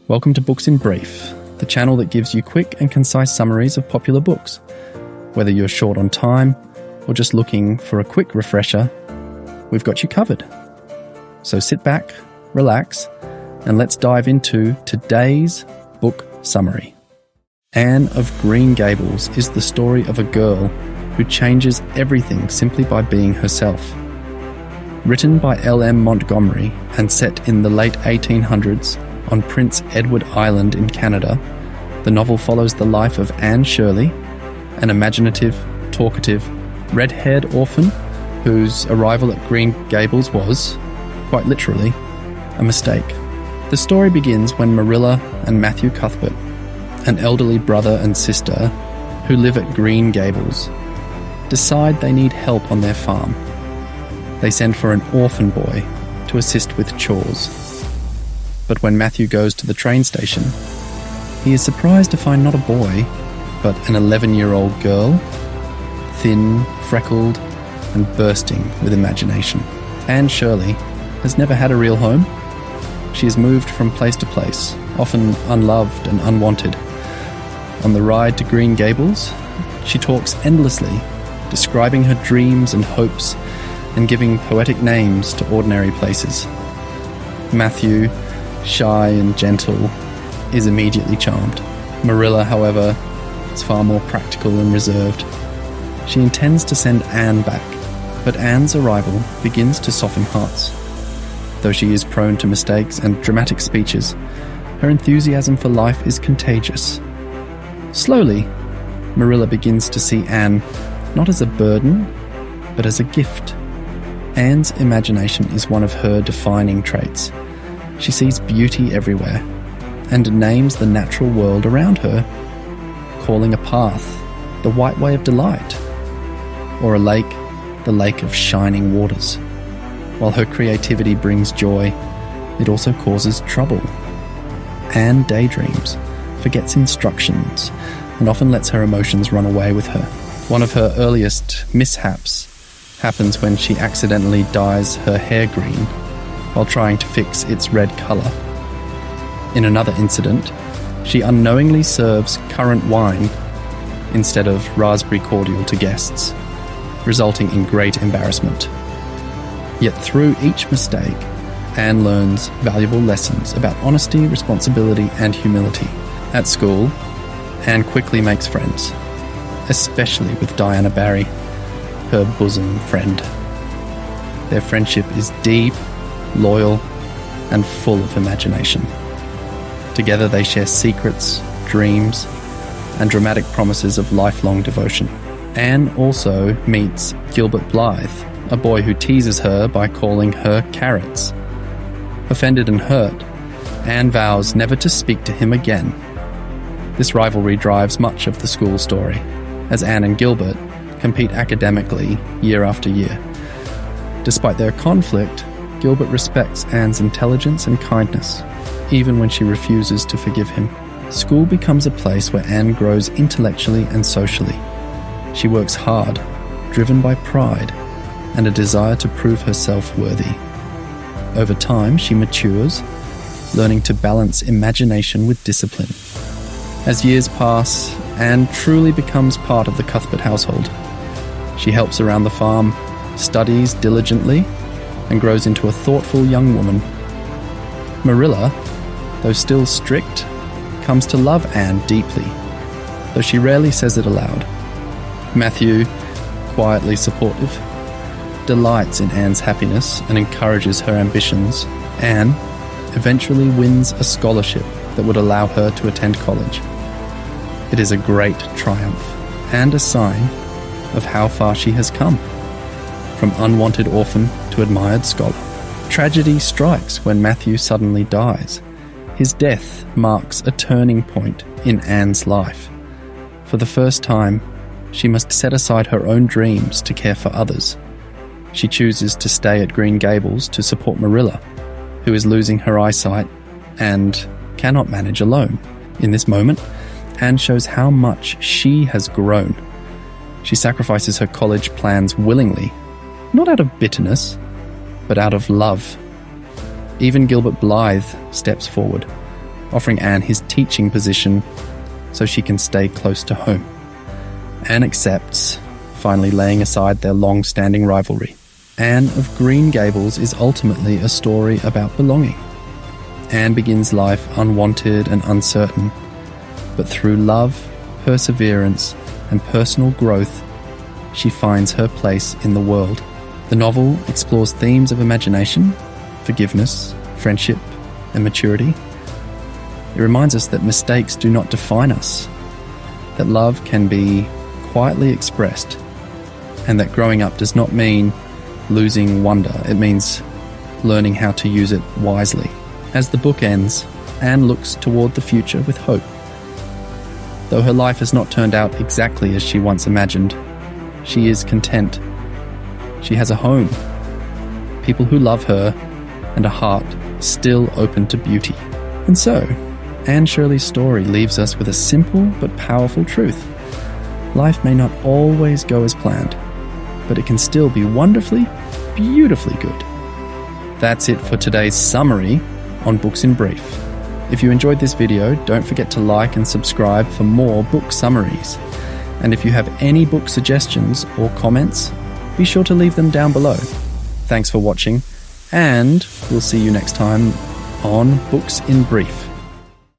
Welcome to Books in Brief, the channel that gives you quick and concise summaries of popular books. Whether you're short on time or just looking for a quick refresher, we've got you covered. So sit back, relax, and let's dive into today's book summary. Anne of Green Gables is the story of a girl who changes everything simply by being herself. Written by L.M. Montgomery and set in the late 1800s on Prince Edward Island in Canada, the novel follows the life of Anne Shirley, an imaginative, talkative, red-haired orphan whose arrival at Green Gables was, quite literally, a mistake. The story begins when Marilla and Matthew Cuthbert, an elderly brother and sister who live at Green Gables, decide they need help on their farm. They send for an orphan boy to assist with chores. But when Matthew goes to the train station, he is surprised to find not a boy, but an 11-year-old girl, thin, freckled, and bursting with imagination. Anne Shirley has never had a real home. She has moved from place to place, often unloved and unwanted. On the ride to Green Gables, she talks endlessly, describing her dreams and hopes and giving poetic names to ordinary places. Matthew, shy and gentle, is immediately charmed. Marilla, however, is far more practical and reserved. She intends to send Anne back, but Anne's arrival begins to soften hearts. Though she is prone to mistakes and dramatic speeches, her enthusiasm for life is contagious. Slowly, Marilla begins to see Anne not as a burden, but as a gift. Anne's imagination is one of her defining traits. She sees beauty everywhere and names the natural world around her, calling a path the white way of delight, or a lake the lake of shining waters. While her creativity brings joy, it also causes trouble. Anne daydreams, forgets instructions, and often lets her emotions run away with her. One of her earliest mishaps happens when she accidentally dyes her hair green while trying to fix its red colour. In another incident, she unknowingly serves currant wine instead of raspberry cordial to guests, resulting in great embarrassment. Yet through each mistake, Anne learns valuable lessons about honesty, responsibility, and humility. At school, Anne quickly makes friends, especially with Diana Barry, her bosom friend. Their friendship is deep, loyal, and full of imagination. Together they share secrets, dreams, and dramatic promises of lifelong devotion. Anne also meets Gilbert Blythe, a boy who teases her by calling her carrots. Offended and hurt, Anne vows never to speak to him again. This rivalry drives much of the school story, as Anne and Gilbert compete academically year after year. Despite their conflict, Gilbert respects Anne's intelligence and kindness, even when she refuses to forgive him. School becomes a place where Anne grows intellectually and socially. She works hard, driven by pride and a desire to prove herself worthy. Over time, she matures, learning to balance imagination with discipline. As years pass, Anne truly becomes part of the Cuthbert household. She helps around the farm, studies diligently, and grows into a thoughtful young woman. Marilla, though still strict, comes to love Anne deeply, though she rarely says it aloud. Matthew, quietly supportive, delights in Anne's happiness and encourages her ambitions. Anne eventually wins a scholarship that would allow her to attend college. It is a great triumph and a sign of how far she has come, from unwanted orphan to admired scholar. Tragedy strikes when Matthew suddenly dies. His death marks a turning point in Anne's life. For the first time, she must set aside her own dreams to care for others. She chooses to stay at Green Gables to support Marilla, who is losing her eyesight and cannot manage alone. In this moment, Anne shows how much she has grown. She sacrifices her college plans willingly, not out of bitterness, but out of love. Even Gilbert Blythe steps forward, offering Anne his teaching position so she can stay close to home. Anne accepts, finally laying aside their long-standing rivalry. Anne of Green Gables is ultimately a story about belonging. Anne begins life unwanted and uncertain, but through love, perseverance, and personal growth, she finds her place in the world. The novel explores themes of imagination, forgiveness, friendship, and maturity. It reminds us that mistakes do not define us, that love can be quietly expressed, and that growing up does not mean losing wonder. It means learning how to use it wisely. As the book ends, Anne looks toward the future with hope. Though her life has not turned out exactly as she once imagined, she is content. She has a home, people who love her, and a heart still open to beauty. And so, Anne Shirley's story leaves us with a simple but powerful truth. Life may not always go as planned, but it can still be wonderfully, beautifully good. That's it for today's summary on Books in Brief. If you enjoyed this video, don't forget to like and subscribe for more book summaries. And if you have any book suggestions or comments, be sure to leave them down below. Thanks for watching, and we'll see you next time on Books in Brief.